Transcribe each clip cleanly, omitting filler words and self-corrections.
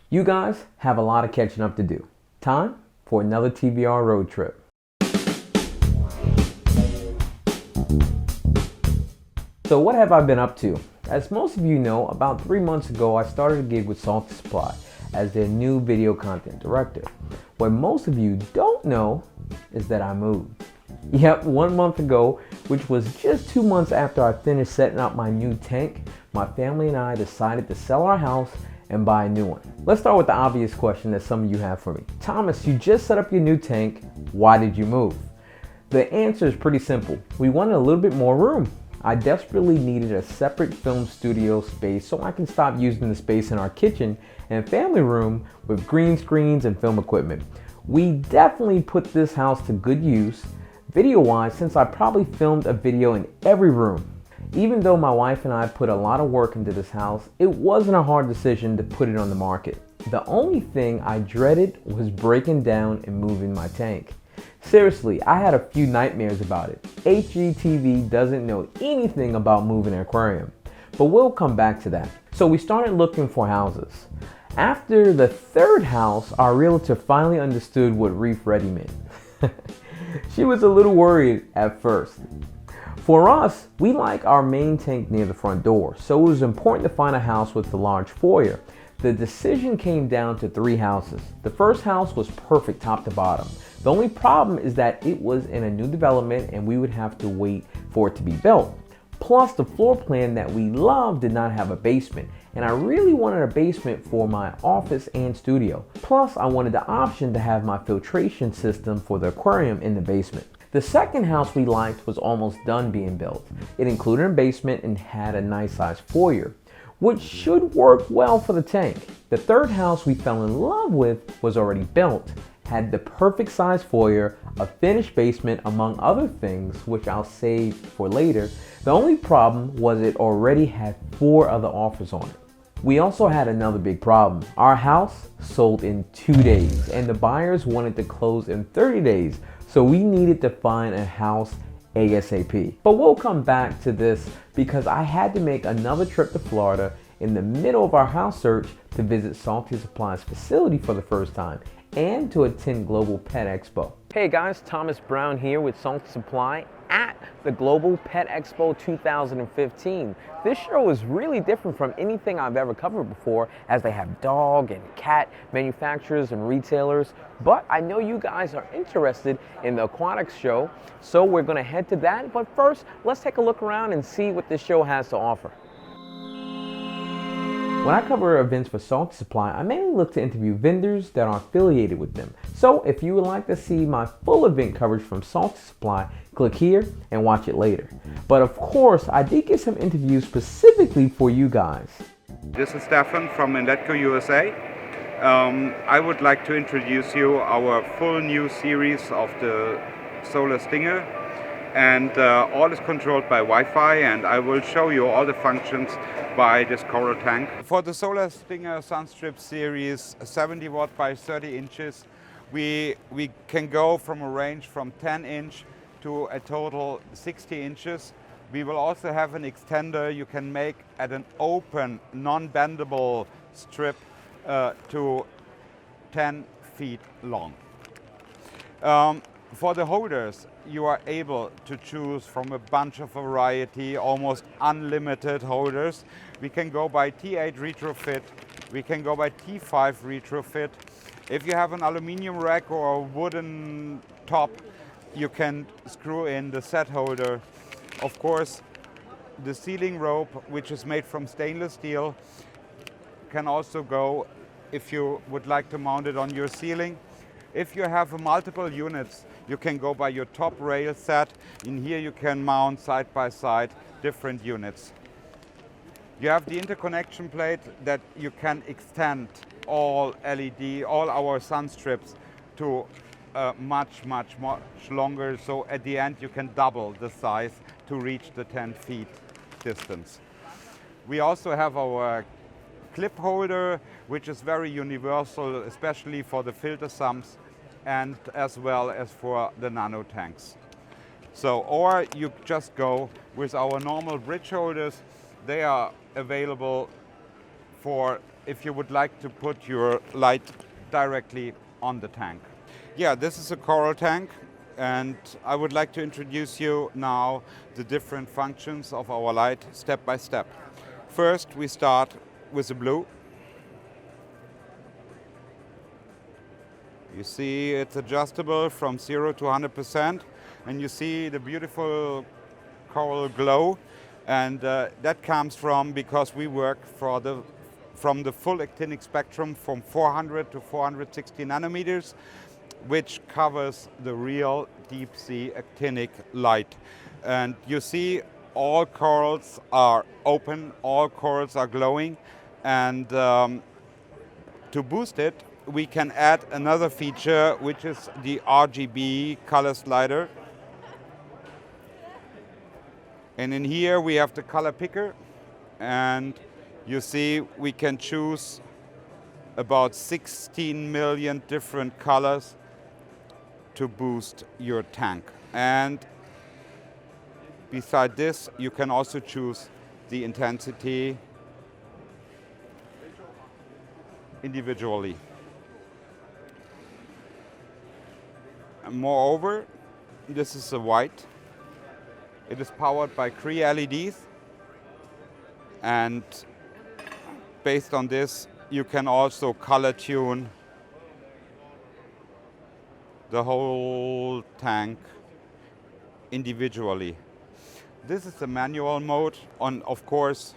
You guys have a lot of catching up to do. Time for another TVR road trip. So what have I been up to? As most of you know, about 3 months ago I started a gig with Salty Supply as their new video content director. What most of you don't know is that I moved. Yep, 1 month ago, which was just 2 months after I finished setting up my new tank, my family and I decided to sell our house and buy a new one. Let's start with the obvious question that some of you have for me. Thomas, you just set up your new tank. Why did you move? The answer is pretty simple. We wanted a little bit more room. I desperately needed a separate film studio space so I can stop using the space in our kitchen and family room with green screens and film equipment. We definitely put this house to good use video-wise, since I probably filmed a video in every room. Even though my wife and I put a lot of work into this house, it wasn't a hard decision to put it on the market. The only thing I dreaded was breaking down and moving my tank. Seriously, I had a few nightmares about it. HGTV doesn't know anything about moving an aquarium, but we'll come back to that. So we started looking for houses. After the third house, our realtor finally understood what Reef Ready meant. She was a little worried at first. For us, we like our main tank near the front door, so it was important to find a house with a large foyer. The decision came down to 3 houses. The first house was perfect top to bottom. The only problem is that it was in a new development and we would have to wait for it to be built. Plus, the floor plan that we loved did not have a basement, and I really wanted a basement for my office and studio. Plus, I wanted the option to have my filtration system for the aquarium in the basement. The second house we liked was almost done being built. It included a basement and had a nice sized foyer, which should work well for the tank. The third house we fell in love with was already built, had the perfect size foyer, a finished basement, among other things, which I'll save for later. The only problem was it already had 4 other offers on it. We also had another big problem. Our house sold in 2 days and the buyers wanted to close in 30 days. So we needed to find a house ASAP. But we'll come back to this because I had to make another trip to Florida in the middle of our house search to visit Salty Supply's facility for the first time and to attend Global Pet Expo. Hey guys, Thomas Brown here with Salty Supply at the Global Pet Expo 2015. This show is really different from anything I've ever covered before, as they have dog and cat manufacturers and retailers, but I know you guys are interested in the aquatics show, so we're going to head to that. But first, let's take a look around and see what this show has to offer. When I cover events for Salty Supply, I mainly look to interview vendors that are affiliated with them. So if you would like to see my full event coverage from Salty Supply, click here and watch it later. But of course, I did get some interviews specifically for you guys. This is Stefan from Netco USA. I would like to introduce you our full new series of the Solar Stinger, and all is controlled by Wi-Fi, and I will show you all the functions by this coral tank. For the Solar Stinger Sunstrip series, 70 watt by 30 inches, we can go from a range from 10 inch to a total 60 inches. We will also have an extender you can make at an open, non-bendable strip to 10 feet long. For the holders, you are able to choose from a bunch of variety, almost unlimited holders. We can go by T8 retrofit, we can go by T5 retrofit. If you have an aluminum rack or a wooden top, you can screw in the set holder. Of course, the ceiling rope, which is made from stainless steel, can also go if you would like to mount it on your ceiling. If you have multiple units, you can go by your top rail set. In here you can mount side by side different units. You have the interconnection plate that you can extend all LED, all our sun strips to much longer. So at the end you can double the size to reach the 10 feet distance. We also have our clip holder, which is very universal, especially for the filter sumps and as well as for the nano tanks. So, or you just go with our normal bridge holders. They are available for if you would like to put your light directly on the tank. Yeah, this is a coral tank, and I would like to introduce you now the different functions of our light step by step. First, we start with the blue. You see it's adjustable from 0 to 100%, and you see the beautiful coral glow, and that comes from because we work from the full actinic spectrum from 400 to 460 nanometers, which covers the real deep sea actinic light. And you see all corals are open, all corals are glowing, and to boost it, we can add another feature, which is the RGB color slider. And in here we have the color picker, and you see we can choose about 16 million different colors to boost your tank. And beside this, you can also choose the intensity individually. Moreover, this is a white. It is powered by Cree LEDs, and based on this, you can also color tune the whole tank individually. This is the manual mode, and of course,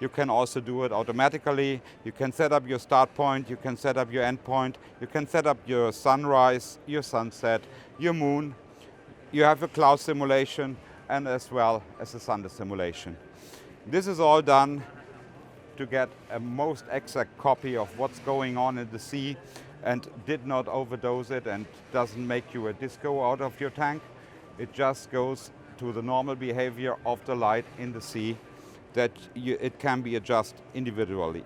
you can also do it automatically. You can set up your start point, you can set up your end point, you can set up your sunrise, your sunset, your moon. You have a cloud simulation and as well as a Sunday simulation. This is all done to get a most exact copy of what's going on in the sea and did not overdose it and doesn't make you a disco out of your tank. It just goes to the normal behavior of the light in the sea, that it can be adjusted individually.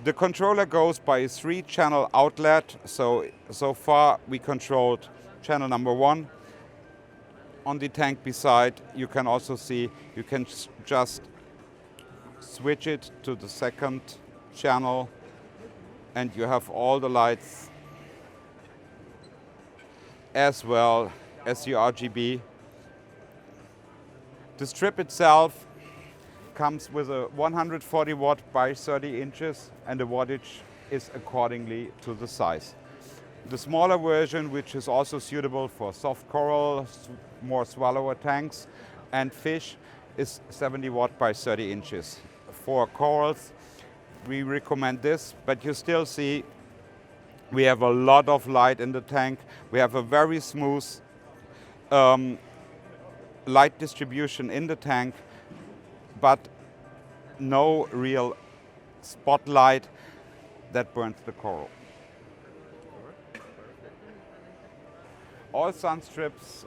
The controller goes by a 3-channel outlet, so far we controlled channel number 1. On the tank beside, you can also see, you can just switch it to the 2nd channel, and you have all the lights as well as your RGB. The strip itself comes with a 140 watt by 30 inches, and the wattage is accordingly to the size. The smaller version, which is also suitable for soft coral, more swallower tanks and fish, is 70 watt by 30 inches. For corals, we recommend this, but you still see we have a lot of light in the tank. We have a very smooth light distribution in the tank, but no real spotlight that burns the coral. All sun strips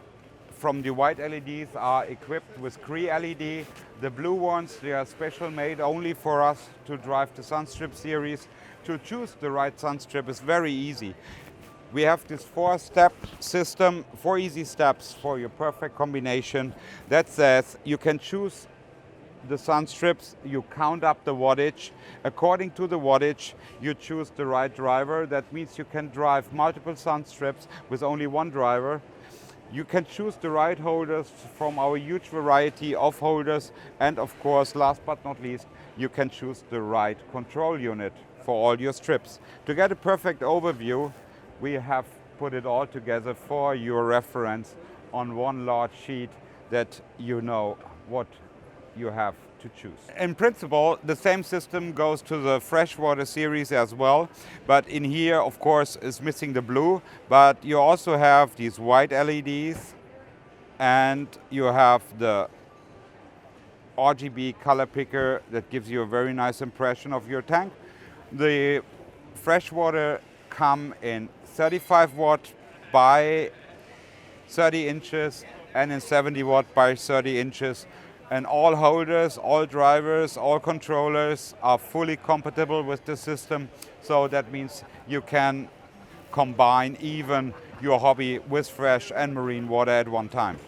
from the white LEDs are equipped with Cree LED. The blue ones, they are special made only for us to drive the Sunstrip series. To choose the right sunstrip is very easy. We have this 4-step system, 4 easy steps for your perfect combination. That says you can choose the sun strips, you count up the wattage. According to the wattage, you choose the right driver. That means you can drive multiple sun strips with only one driver. You can choose the right holders from our huge variety of holders. And of course, last but not least, you can choose the right control unit for all your strips. To get a perfect overview, we have put it all together for your reference on one large sheet, that you know what you have to choose. In principle, the same system goes to the freshwater series as well, but in here, of course, is missing the blue, but you also have these white LEDs, and you have the RGB color picker that gives you a very nice impression of your tank. The freshwater come in 35 watt by 30 inches and in 70 watt by 30 inches. And all holders, all drivers, all controllers are fully compatible with the system. So that means you can combine even your hobby with fresh and marine water at one time.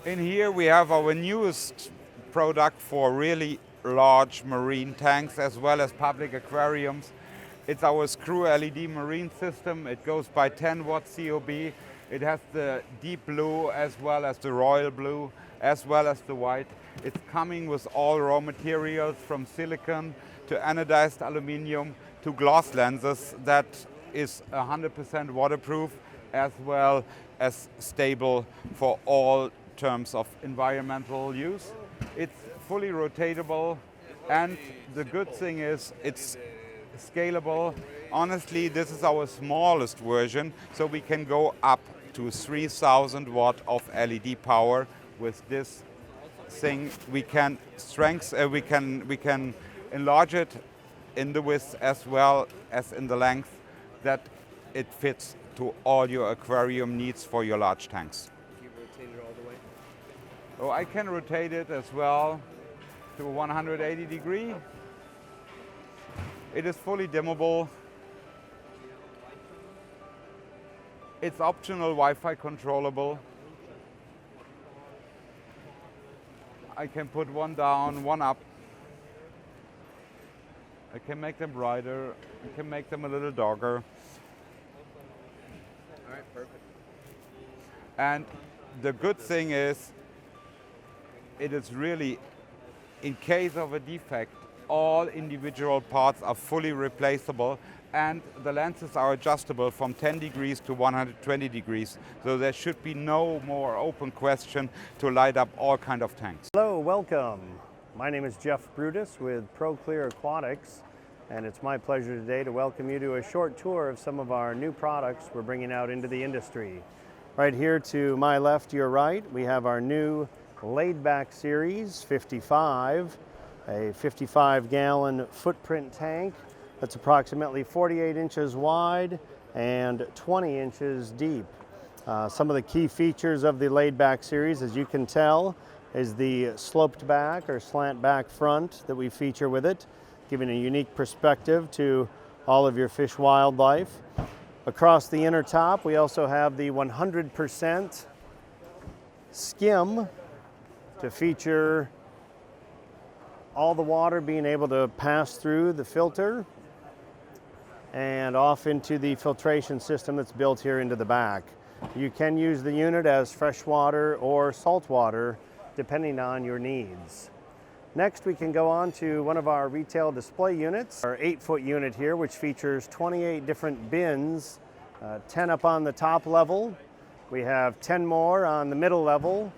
In here we have our newest product for really large marine tanks as well as public aquariums. It's our screw LED marine system. It goes by 10 watt COB. It has the deep blue as well as the royal blue as well as the white. It's coming with all raw materials from silicon to anodized aluminum to glass lenses that is 100% waterproof as well as stable for all terms of environmental use. It's fully rotatable, and the good thing is it's scalable. Honestly, this is our smallest version, so we can go up to 3000 watt of LED power with this thing. We can we can enlarge it in the width as well as in the length, that it fits to all your aquarium needs for your large tanks. Can you rotate it all the way? Oh, I can rotate it as well to 180 degree. It is fully dimmable. It's optional Wi-Fi controllable. I can put one down, one up. I can make them brighter. I can make them a little darker. All right, perfect. And the good thing is, it is really, in case of a defect, all individual parts are fully replaceable, and the lenses are adjustable from 10 degrees to 120 degrees. So there should be no more open question to light up all kind of tanks. Hello, welcome. My name is Jeff Brutus with ProClear Aquatics, and it's my pleasure today to welcome you to a short tour of some of our new products we're bringing out into the industry. Right here to my left, your right, we have our new Laidback Series 55, a 55-gallon footprint tank that's approximately 48 inches wide and 20 inches deep. Some of the key features of the Laidback Series, as you can tell, is the sloped back or slant back front that we feature with it, giving a unique perspective to all of your fish wildlife. Across the inner top, we also have the 100% skim to feature all the water being able to pass through the filter and off into the filtration system that's built here into the back. You can use the unit as freshwater or saltwater, depending on your needs. Next, we can go on to one of our retail display units, our 8-foot unit here, which features 28 different bins, 10 up on the top level. We have 10 more on the middle level,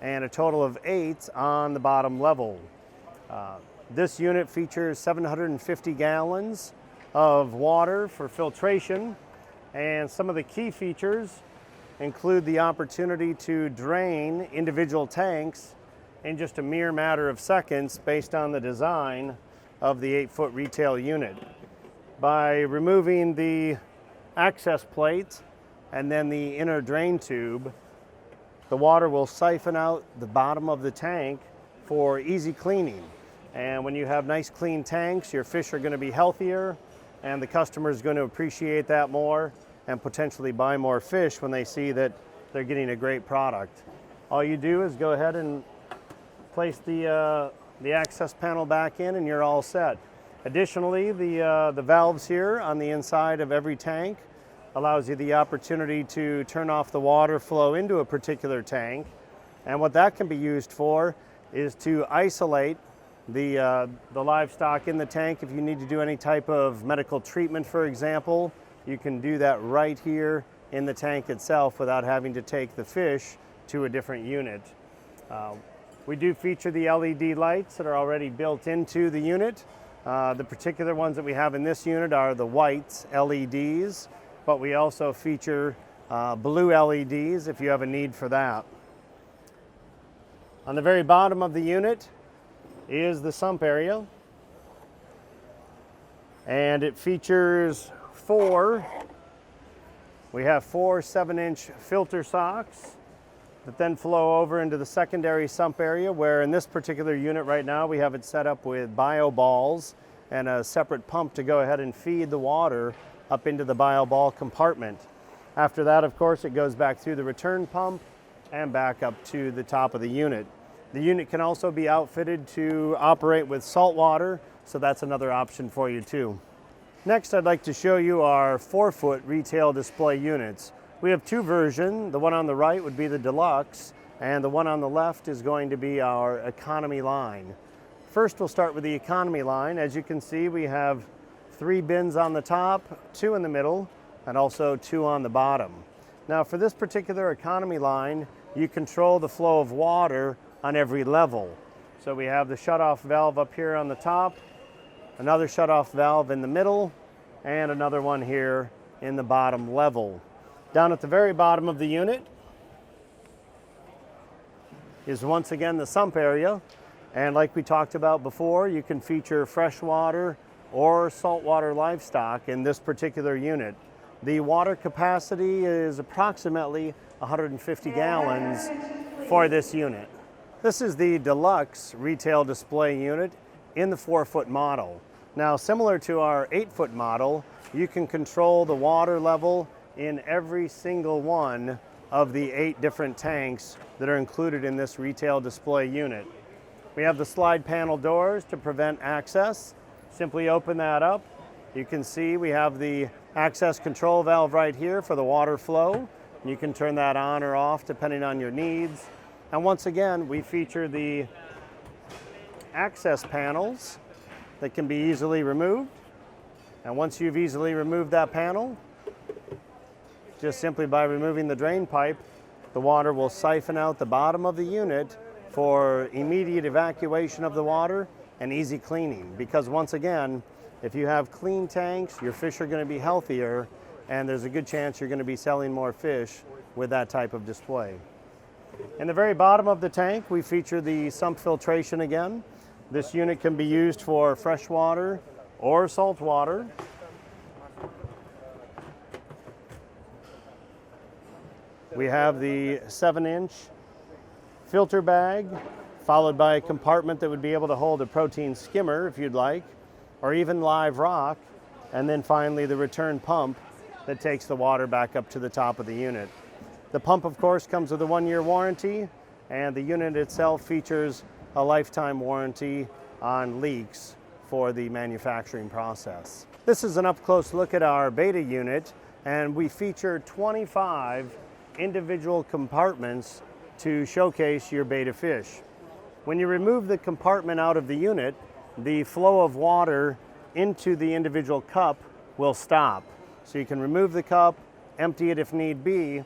and a total of 8 on the bottom level. This unit features 750 gallons of water for filtration, and some of the key features include the opportunity to drain individual tanks in just a mere matter of seconds based on the design of the 8-foot retail unit. By removing the access plate and then the inner drain tube, the water will siphon out the bottom of the tank for easy cleaning. And when you have nice clean tanks, your fish are going to be healthier, and the customer is going to appreciate that more and potentially buy more fish when they see that they're getting a great product. All you do is go ahead and place the access panel back in, and you're all set. Additionally, the valves here on the inside of every tank allows you the opportunity to turn off the water flow into a particular tank. And what that can be used for is to isolate the livestock in the tank. If you need to do any type of medical treatment, for example, you can do that right here in the tank itself without having to take the fish to a different unit. We do feature the LED lights that are already built into the unit. The particular ones that we have in this unit are the white LEDs, but we also feature blue LEDs if you have a need for that. On the very bottom of the unit is the sump area, and it features we have four 7-inch filter socks that then flow over into the secondary sump area, where in this particular unit right now we have it set up with bio balls and a separate pump to go ahead and feed the water up into the bio ball compartment. After that, of course, it goes back through the return pump and back up to the top of the unit. The unit can also be outfitted to operate with salt water, so that's another option for you too. Next, I'd like to show you our 4-foot retail display units. We have two versions. The one on the right would be the Deluxe, and the one on the left is going to be our economy line. First, we'll start with the economy line. As you can see, we have 3 bins on the top, 2 in the middle, and also 2 on the bottom. Now, for this particular economy line, you control the flow of water on every level. So we have the shutoff valve up here on the top, another shutoff valve in the middle, and another one here in the bottom level. Down at the very bottom of the unit is once again the sump area, and like we talked about before, you can feature freshwater or saltwater livestock in this particular unit. The water capacity is approximately 150 gallons for this unit. This is the Deluxe retail display unit in the 4-foot model. Now, similar to our 8-foot model, you can control the water level in every single one of the 8 different tanks that are included in this retail display unit. We have the slide panel doors to prevent access. Simply open that up. You can see we have the access control valve right here for the water flow. You can turn that on or off depending on your needs. And once again, we feature the access panels that can be easily removed. And once you've easily removed that panel, just simply by removing the drain pipe, the water will siphon out the bottom of the unit for immediate evacuation of the water and easy cleaning. Because once again, if you have clean tanks, your fish are going to be healthier, and there's a good chance you're going to be selling more fish with that type of display. In the very bottom of the tank, we feature the sump filtration again. This unit can be used for freshwater or saltwater. We have the 7-inch filter bag, followed by a compartment that would be able to hold a protein skimmer if you'd like, or even live rock, and then finally the return pump that takes the water back up to the top of the unit. The pump, of course, comes with a 1-year warranty, and the unit itself features a lifetime warranty on leaks for the manufacturing process. This is an up-close look at our beta unit, and we feature 25 individual compartments to showcase your beta fish. When you remove the compartment out of the unit, the flow of water into the individual cup will stop. So you can remove the cup, empty it if need be,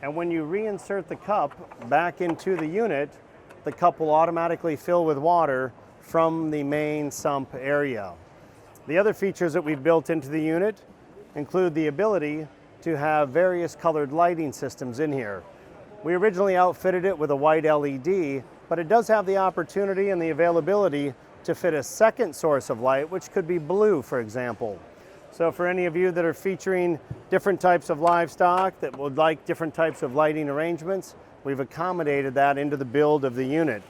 and when you reinsert the cup back into the unit, the cup will automatically fill with water from the main sump area. The other features that we've built into the unit include the ability to have various colored lighting systems in here. We originally outfitted it with a white LED, but it does have the opportunity and the availability to fit a second source of light, which could be blue, for example. So for any of you that are featuring different types of livestock that would like different types of lighting arrangements, we've accommodated that into the build of the unit.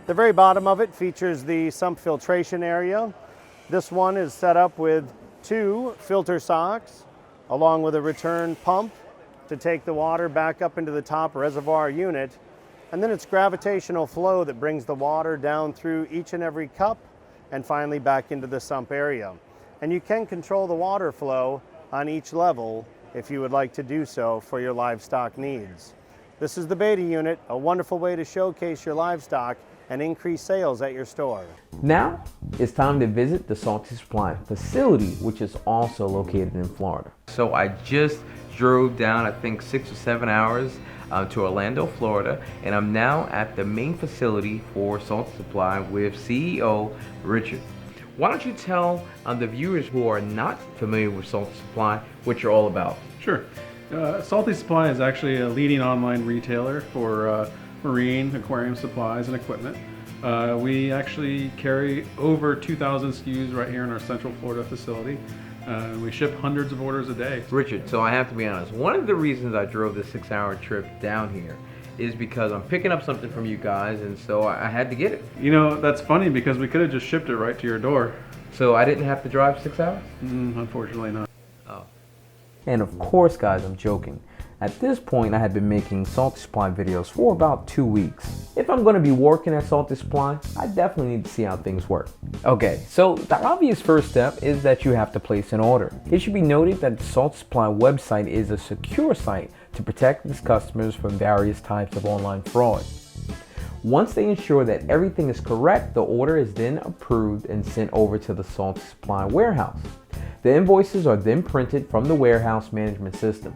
The very bottom of it features the sump filtration area. This one is set up with 2 filter socks, along with a return pump to take the water back up into the top reservoir unit. And then it's gravitational flow that brings the water down through each and every cup and finally back into the sump area. And you can control the water flow on each level if you would like to do so for your livestock needs. This is the beta unit, a wonderful way to showcase your livestock and increase sales at your store. Now it's time to visit the Salty Supply facility, which is also located in Florida. So I just drove down, I think 6 or 7 hours to Orlando, Florida, and I'm now at the main facility for Salty Supply with CEO Richard. Why don't you tell the viewers who are not familiar with Salty Supply what you're all about? Sure. Salty Supply is actually a leading online retailer for marine aquarium supplies and equipment. We actually carry over 2,000 SKUs right here in our Central Florida facility. We ship hundreds of orders a day. Richard, so I have to be honest, one of the reasons I drove this 6-hour trip down here is because I'm picking up something from you guys, and so I had to get it. You know, that's funny because we could have just shipped it right to your door. So I didn't have to drive 6 hours? Unfortunately not. Oh. And of course, guys, I'm joking. At this point, I had been making Salty Supply videos for about 2 weeks. If I'm going to be working at Salty Supply, I definitely need to see how things work. Okay, so the obvious first step is that you have to place an order. It should be noted that the Salty Supply website is a secure site to protect its customers from various types of online fraud. Once they ensure that everything is correct, the order is then approved and sent over to the Salty Supply warehouse. The invoices are then printed from the warehouse management system.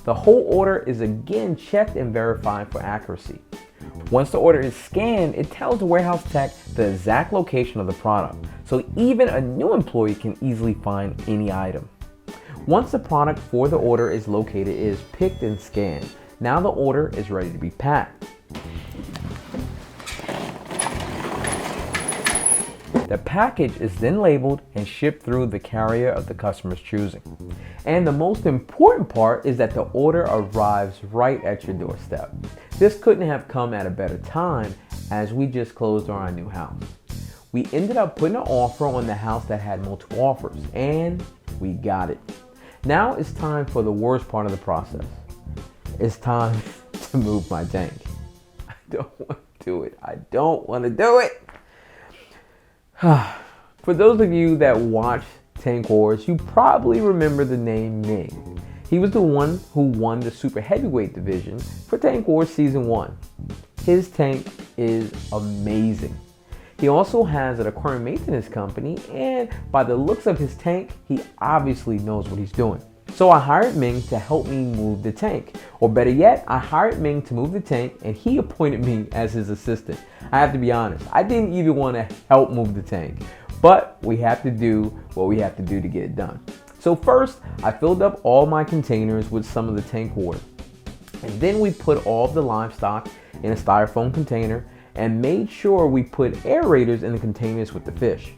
The whole order is again checked and verified for accuracy. Once the order is scanned, it tells the warehouse tech the exact location of the product, so even a new employee can easily find any item. Once the product for the order is located, it is picked and scanned. Now the order is ready to be packed. The package is then labeled and shipped through the carrier of the customer's choosing. And the most important part is that the order arrives right at your doorstep. This couldn't have come at a better time, as we just closed on our new house. We ended up putting an offer on the house that had multiple offers, and we got it. Now it's time for the worst part of the process. It's time to move my tank. I don't want to do it. I don't want to do it. For those of you that watch Tank Wars, you probably remember the name Ming. He was the one who won the Super Heavyweight division for Tank Wars Season 1. His tank is amazing. He also has an aquarium maintenance company, and by the looks of his tank, he obviously knows what he's doing. So I hired Ming to help me move the tank. Or better yet, I hired Ming to move the tank and he appointed me as his assistant. I have to be honest, I didn't even want to help move the tank, but we have to do what we have to do to get it done. So first, I filled up all my containers with some of the tank water. And then we put all of the livestock in a styrofoam container and made sure we put aerators in the containers with the fish.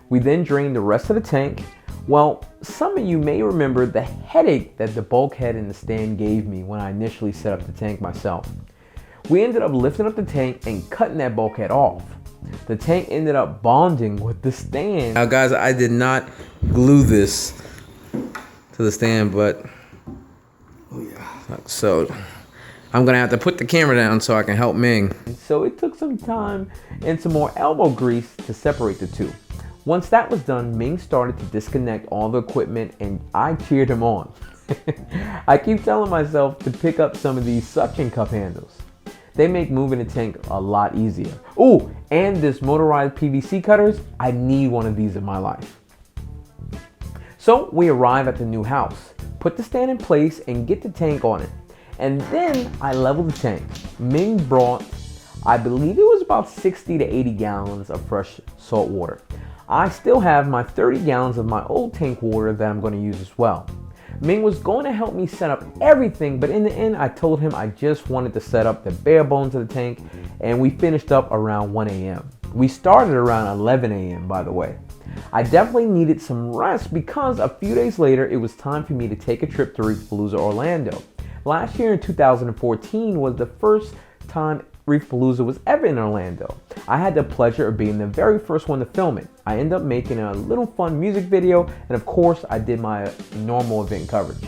We then drained the rest of the tank. Well, some of you may remember the headache that the bulkhead in the stand gave me when I initially set up the tank myself. We ended up lifting up the tank and cutting that bulkhead off. The tank ended up bonding with the stand. Now guys, I did not glue this to the stand, but so I'm gonna have to put the camera down so I can help Ming. So it took some time and some more elbow grease to separate the two. Once that was done, Ming started to disconnect all the equipment and I cheered him on. I keep telling myself to pick up some of these suction cup handles. They make moving the tank a lot easier. Oh, and this motorized PVC cutters, I need one of these in my life. So we arrive at the new house, put the stand in place and get the tank on it. And then I leveled the tank. Ming brought, I believe it was about 60 to 80 gallons of fresh salt water. I still have my 30 gallons of my old tank water that I'm going to use as well. Ming was going to help me set up everything, but in the end I told him I just wanted to set up the bare bones of the tank, and we finished up around 1 a.m. We started around 11 a.m. by the way. I definitely needed some rest because a few days later it was time for me to take a trip to Reef Palooza Orlando. Last year in 2014 was the first time Reef Palooza was ever in Orlando. I had the pleasure of being the very first one to film it. I ended up making a little fun music video, and of course I did my normal event coverage.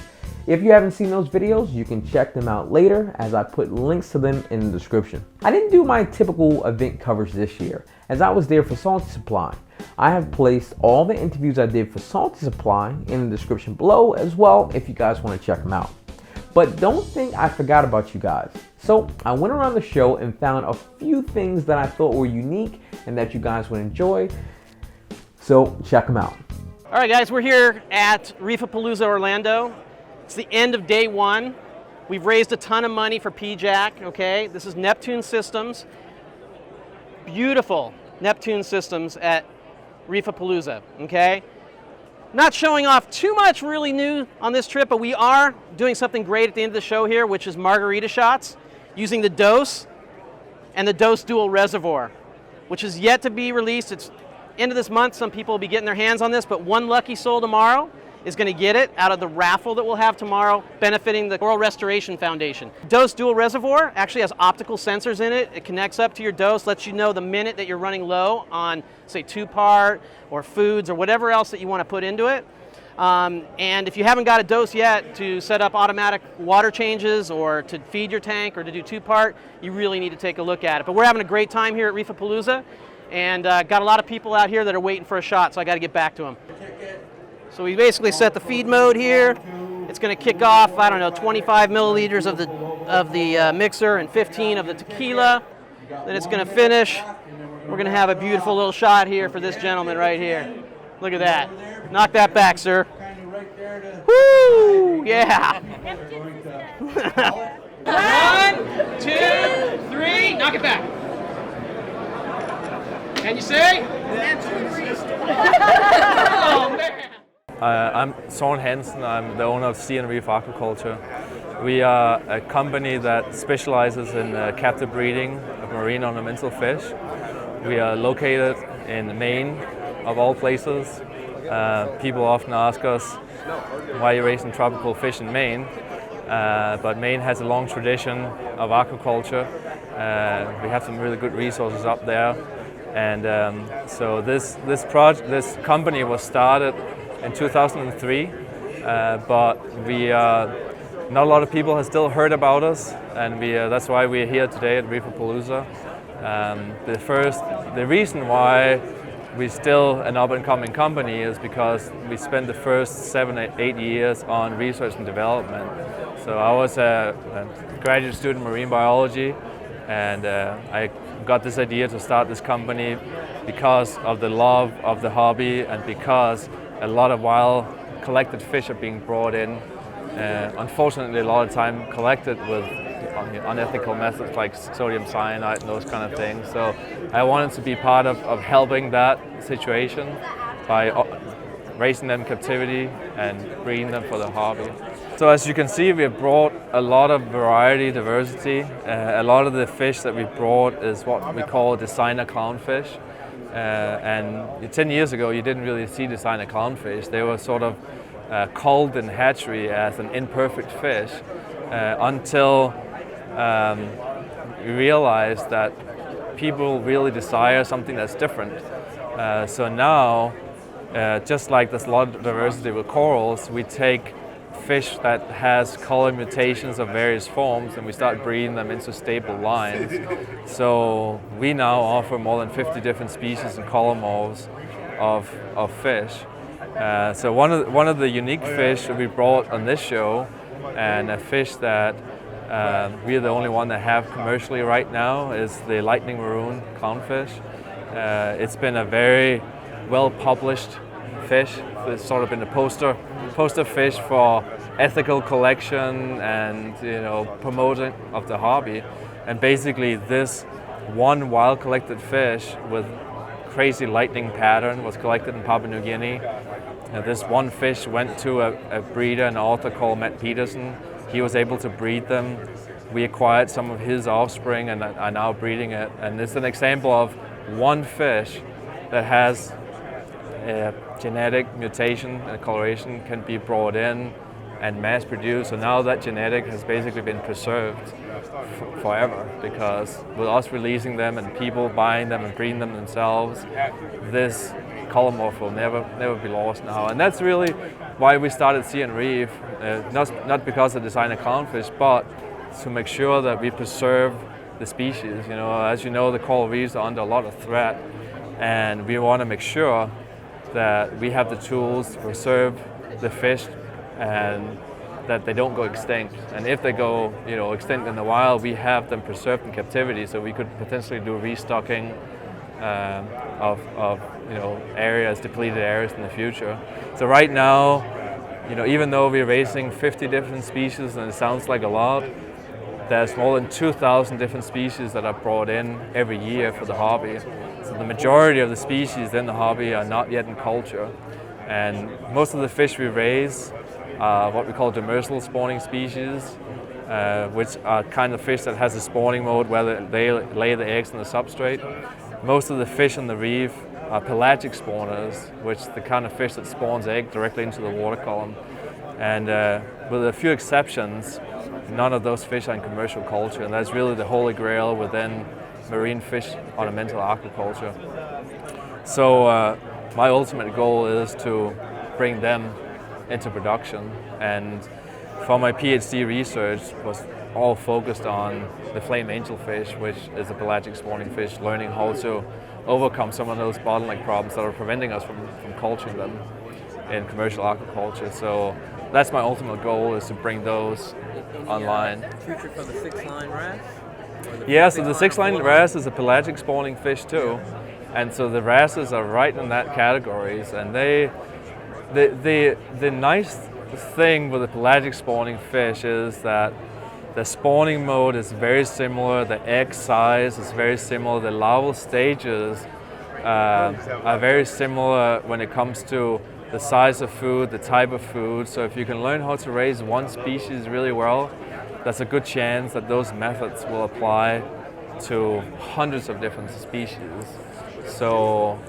If you haven't seen those videos, you can check them out later as I put links to them in the description. I didn't do my typical event coverage this year as I was there for Salty Supply. I have placed all the interviews I did for Salty Supply in the description below as well if you guys want to check them out. But don't think I forgot about you guys. So I went around the show and found a few things that I thought were unique and that you guys would enjoy. So check them out. All right guys, we're here at REEFAPALOOZA Orlando. It's the end of day one. We've raised a ton of money for PJAC, okay? This is Neptune Systems. Beautiful Neptune Systems at REEFAPALOOZA, okay? Not showing off too much really new on this trip, but we are doing something great at the end of the show here, which is margarita shots using the Dose and the Dose Dual Reservoir, which is yet to be released. It's end of this month. Some people will be getting their hands on this, but one lucky soul tomorrow is going to get it out of the raffle that we'll have tomorrow, benefiting the Coral Restoration Foundation. Dose Dual Reservoir actually has optical sensors in it. It connects up to your dose, lets you know the minute that you're running low on, say, 2-part or foods or whatever else that you want to put into it. And if you haven't got a dose yet to set up automatic water changes or to feed your tank or to do two-part, you really need to take a look at it. But we're having a great time here at REEFAPALOOZA, and got a lot of people out here that are waiting for a shot, so I got to get back to them. So we basically set the feed mode here. It's going to kick off, I don't know, 25 milliliters of the mixer and 15 of the tequila. Then it's going to finish. We're going to have a beautiful little shot here for this gentleman right here. Look at that. Knock that back, sir. Woo! Yeah. 1, 2, 3. Knock it back. Can you say? Oh, man. I'm Søren Hansen. I'm the owner of Siena Reef Aquaculture. We are a company that specializes in captive breeding of marine ornamental fish. We are located in Maine, of all places. People often ask us, why are you raising tropical fish in Maine? But Maine has a long tradition of aquaculture. We have some really good resources up there. And so this company was started in 2003, but not a lot of people have still heard about us, and that's why we're here today at REEFAPALOOZA. The reason why we're still an up-and-coming company is because we spent the first 7 or 8 years on research and development. So I was a graduate student in marine biology, and I got this idea to start this company because of the love of the hobby and because a lot of wild collected fish are being brought in. Unfortunately, a lot of time collected with unethical methods like sodium cyanide and those kind of things. So I wanted to be part of helping that situation by raising them in captivity and breeding them for the hobby. So as you can see, we have brought a lot of variety, diversity. A lot of the fish that we brought is what we call designer clownfish. And 10 years ago, you didn't really see designer clownfish. They were sort of culled in hatchery as an imperfect fish until we realized that people really desire something that's different. So now, just like there's a lot of diversity with corals, we take fish that has color mutations of various forms and we start breeding them into stable lines. So we now offer more than 50 different species and color morphs of fish. So one of the unique fish that we brought on this show, and a fish that we're the only one that have commercially right now, is the lightning maroon clownfish. It's been a very well published fish. It's sort of been a poster fish for ethical collection and promoting of the hobby. And basically this one wild collected fish with crazy lightning pattern was collected in Papua New Guinea. This one fish went to a breeder, an author called Matt Peterson. He was able to breed them. We acquired some of his offspring and are now breeding it. And it's an example of one fish that has a genetic mutation and coloration can be brought in and mass produced. So now that genetic has basically been preserved forever, because with us releasing them and people buying them and breeding them themselves, this color morph will never be lost now. And that's really why we started Siena Reef, not because of designer clownfish, but to make sure that we preserve the species. As you know, the coral reefs are under a lot of threat, and we want to make sure that we have the tools to preserve the fish and that they don't go extinct. And if they go extinct in the wild, we have them preserved in captivity, so we could potentially do restocking of areas, depleted areas in the future. So right now, even though we're raising 50 different species, and it sounds like a lot, there's more than 2,000 different species that are brought in every year for the hobby. So the majority of the species in the hobby are not yet in culture. And most of the fish we raise are what we call demersal spawning species, which are kind of fish that has a spawning mode where they lay the eggs on the substrate. Most of the fish on the reef are pelagic spawners, which are the kind of fish that spawns egg directly into the water column. And with a few exceptions, none of those fish are in commercial culture, and that's really the holy grail within marine fish ornamental aquaculture. So my ultimate goal is to bring them into production. And for my PhD research was all focused on the flame angelfish, which is a pelagic spawning fish, learning how to overcome some of those bottleneck problems that are preventing us from culturing them in commercial aquaculture. So that's my ultimate goal, is to bring those online. Future for the 6-line wrasse? Yeah, so the 6-line wrasse is a pelagic spawning fish too. And so the wrasses are right in that categories, and the nice thing with the pelagic spawning fish is that the spawning mode is very similar, the egg size is very similar, the larval stages are very similar when it comes to the size of food, the type of food. So if you can learn how to raise one species really well, that's a good chance that those methods will apply to hundreds of different species. So,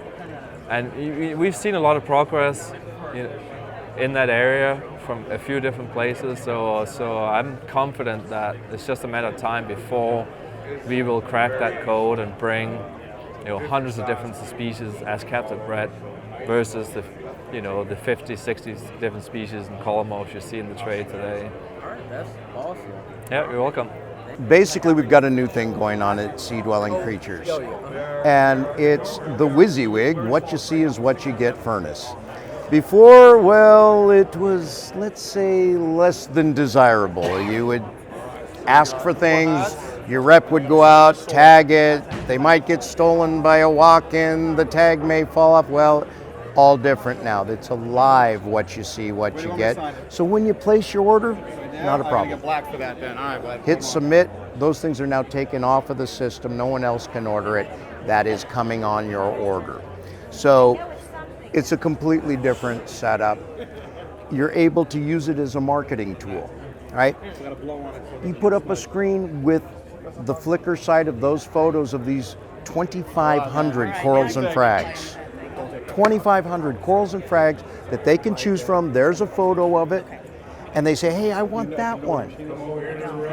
and we've seen a lot of progress in that area from a few different places. So I'm confident that it's just a matter of time before we will crack that code and bring hundreds of different species as captive bred versus the 50, 60 different species in collimos you see in the trade today. All right, that's awesome. Yeah, you're welcome. Basically, we've got a new thing going on at Sea Dwelling Creatures, and it's the WYSIWYG, what you see is what you get furnace. Before, well, it was, let's say, less than desirable. You would ask for things, your rep would go out, tag it, they might get stolen by a walk-in, the tag may fall off. Well, all different now. It's alive, what you see, what you get. So when you place your order, not a problem. Hit submit, those things are now taken off of the system, no one else can order it. That is coming on your order. So it's a completely different setup. You're able to use it as a marketing tool, right? You put up a screen with the flicker side of those photos of these 2,500 corals and frags. 2,500 corals and frags that they can choose from. There's a photo of it. And they say, hey, I want that one.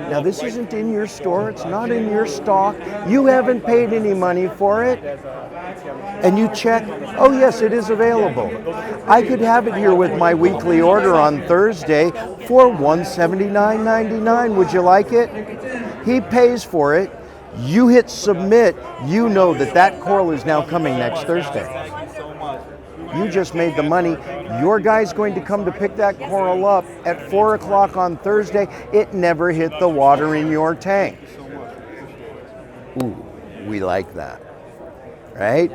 Now this isn't in your store, it's not in your stock, you haven't paid any money for it. And you check, oh yes, it is available. I could have it here with my weekly order on Thursday for $179.99. Would you like it? He pays for it, you hit submit, you know that that coral is now coming next Thursday. You just made the money. Your guy's going to come to pick that coral up at 4 o'clock on Thursday. It never hit the water in your tank. Ooh, we like that, right?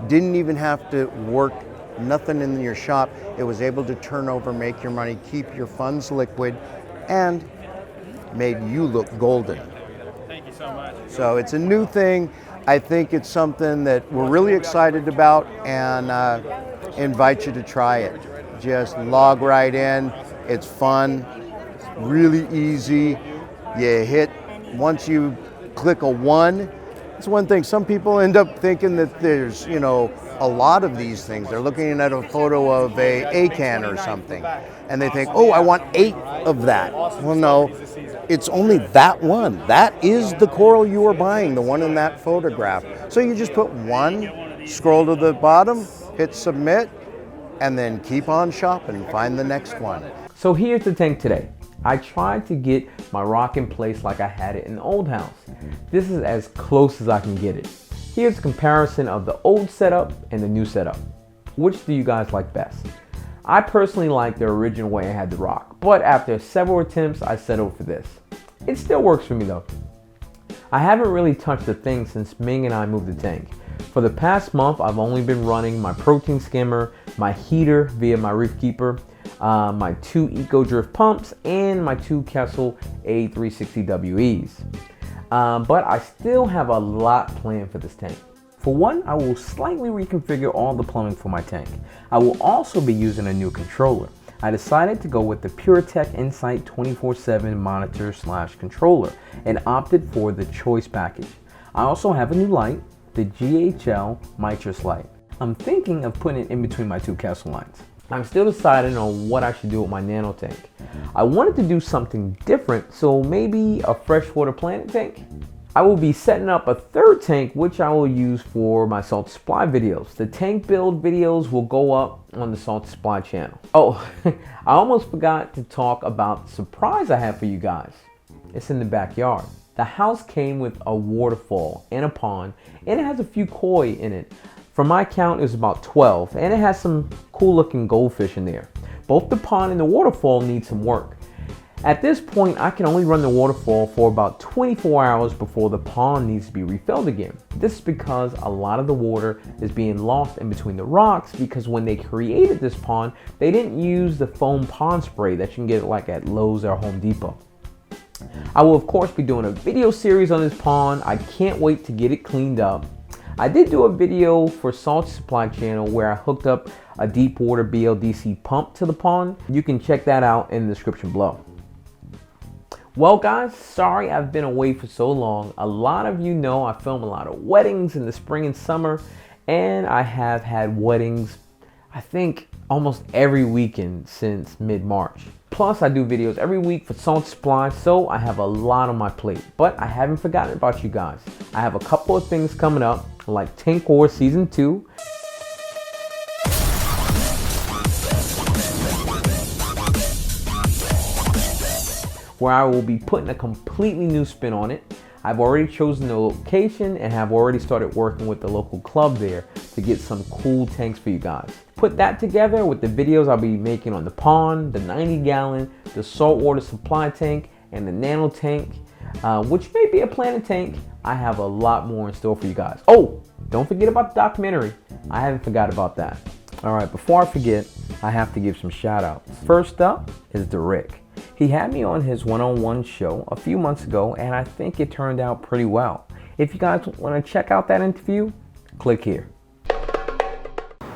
Didn't even have to work nothing in your shop. It was able to turn over, make your money, keep your funds liquid, and made you look golden. Thank you so much. So it's a new thing. I think it's something that we're really excited about, and invite you to try it. Just log right in. It's fun, really easy. You hit, once you click a 1, it's one thing. Some people end up thinking that there's, a lot of these things. They're looking at a photo of a acan or something, and they think, oh, I want 8 of that. Well, no. It's only that one. That is the coral you are buying, the one in that photograph. So you just put 1, scroll to the bottom, hit submit, and then keep on shopping and find the next one. So here's the tank today. I tried to get my rock in place like I had it in the old house. This is as close as I can get it. Here's a comparison of the old setup and the new setup. Which do you guys like best? I personally like the original way I had the rock, but after several attempts, I settled for this. It still works for me though. I haven't really touched the thing since Ming and I moved the tank. For the past month, I've only been running my protein skimmer, my heater via my Reef Keeper, my 2 Eco Drift pumps, and my 2 Kessel A360WEs. But I still have a lot planned for this tank. For one, I will slightly reconfigure all the plumbing for my tank. I will also be using a new controller. I decided to go with the PureTech Insight 24/7 monitor/controller and opted for the Choice package. I also have a new light, the GHL Mitris light. I'm thinking of putting it in between my 2 Kessel lines. I'm still deciding on what I should do with my nano tank. I wanted to do something different, so maybe a freshwater planet tank? I will be setting up a third tank which I will use for my Salty Supply videos. The tank build videos will go up on the Salty Supply channel. Oh, I almost forgot to talk about the surprise I have for you guys. It's in the backyard. The house came with a waterfall and a pond, and it has a few koi in it. From my count, it was about 12, and it has some cool looking goldfish in there. Both the pond and the waterfall need some work. At this point, I can only run the waterfall for about 24 hours before the pond needs to be refilled again. This is because a lot of the water is being lost in between the rocks, because when they created this pond, they didn't use the foam pond spray that you can get like at Lowe's or Home Depot. I will of course be doing a video series on this pond. I can't wait to get it cleaned up. I did do a video for Salty Supply channel where I hooked up a deep water BLDC pump to the pond. You can check that out in the description below. Well guys, sorry I've been away for so long. A lot of you know I film a lot of weddings in the spring and summer, and I have had weddings, I think almost every weekend since mid-March. Plus I do videos every week for Salty Supply, so I have a lot on my plate. But I haven't forgotten about you guys. I have a couple of things coming up, like Tank Wars Season 2. Where I will be putting a completely new spin on it. I've already chosen the location and have already started working with the local club there to get some cool tanks for you guys. Put that together with the videos I'll be making on the pond, the 90-gallon, the saltwater supply tank, and the nano tank, which may be a planet tank. I have a lot more in store for you guys. Oh, don't forget about the documentary. I haven't forgot about that. All right, before I forget, I have to give some shout outs. First up is the Rick. He had me on his one-on-one show a few months ago, and I think it turned out pretty well. If you guys want to check out that interview, click here.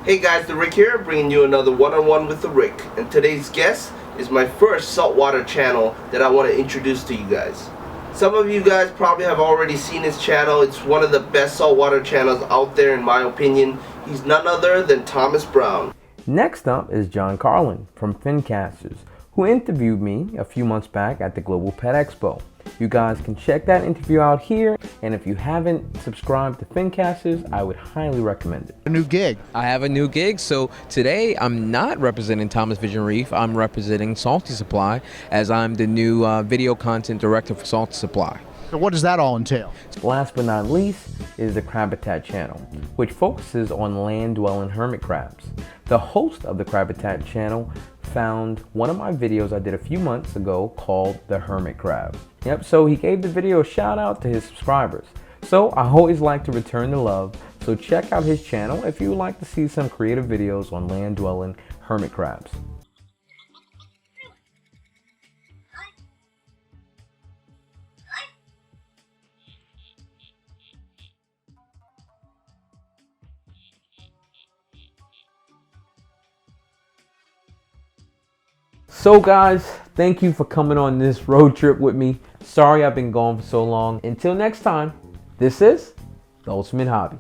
Hey guys, the Rick here, bringing you another one-on-one with the Rick. And today's guest is my first saltwater channel that I want to introduce to you guys. Some of you guys probably have already seen his channel. It's one of the best saltwater channels out there in my opinion. He's none other than Thomas Brown. Next up is John Carlin from Fincasters, who interviewed me a few months back at the Global Pet Expo. You guys can check that interview out here, and if you haven't subscribed to Fincasters, I would highly recommend it. A new gig. I have a new gig, so today I'm not representing Thomas Vision Reef, I'm representing Salty Supply, as I'm the new video content director for Salty Supply. So what does that all entail? Last but not least is the Crabitat channel, which focuses on land-dwelling hermit crabs. The host of the Crabitat channel found one of my videos I did a few months ago called The Hermit Crab. Yep, so he gave the video a shout out to his subscribers. So I always like to return the love, so check out his channel if you would like to see some creative videos on land-dwelling hermit crabs. So guys, thank you for coming on this road trip with me. Sorry I've been gone for so long. Until next time, this is The Ultimate Hobby.